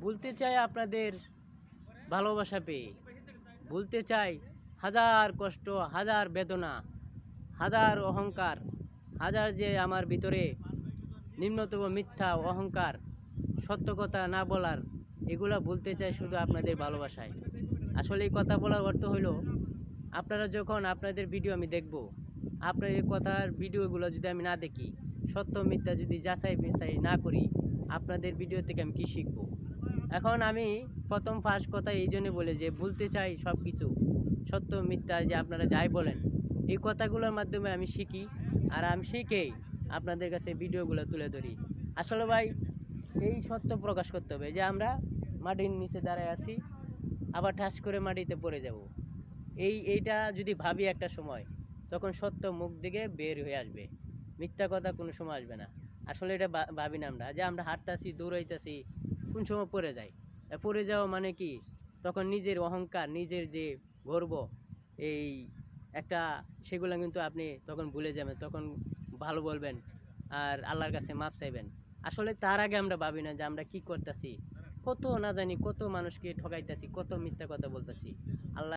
বলতে চাই আপনাদের ভালোবাসা পেয়ে, বলতে চাই হাজার কষ্ট, হাজার বেদনা, হাজার অহংকার, হাজার যে আমার ভিতরে নিম্নতম মিথ্যা অহংকার, সত্য কথা না বলার, এগুলা বলতে চাই শুধু আপনাদের ভালোবাসায়। আসলে এই কথা বলার অর্থ হলো, আপনারা যখন আপনাদের ভিডিও আমি দেখব, আপনার এই কথার ভিডিওগুলো যদি আমি না দেখি, সত্য মিথ্যা যদি যাচাই বাছাই না করি, আপনাদের ভিডিও থেকে আমি কী শিখব? এখন আমি প্রথম ফার্স্ট কথা এই জন্য বলে যে বলতে চাই সব কিছু সত্য মিথ্যা, যে আপনারা যাই বলেন, এই কথাগুলোর মাধ্যমে আমি শিখি, আর আমি শিখেই আপনাদের কাছে ভিডিওগুলো তুলে ধরি। আসলে ভাই, এই সত্য প্রকাশ করতে হবে যে আমরা মাটির নিচে দাঁড়ায় আছি, আবার ঠাস করে মাটিতে পড়ে যাব। এইটা যদি ভাবি একটা সময়, তখন সত্য মুখ দিকে বের হয়ে আসবে, মিথ্যা কথা কোনো সময় আসবে না। আসলে এটা ভাবি না আমরা, যে আমরা হাঁটতাছি, দৌড়াইতেছি, কোন সময় পড়ে যাই। পড়ে যাওয়া মানে কি, তখন নিজের অহংকার, নিজের যে গর্ব, এই একটা, সেগুলো কিন্তু আপনি তখন ভুলে যাবেন, তখন ভালো বলবেন আর আল্লাহর কাছে মাপ চাইবেন। আসলে তার আগে আমরা ভাবি না যে আমরা কি করতেছি, কত না জানি কত মানুষকে ঠকাইতেছি, কত মিথ্যা কথা বলতেছি। আল্লাহ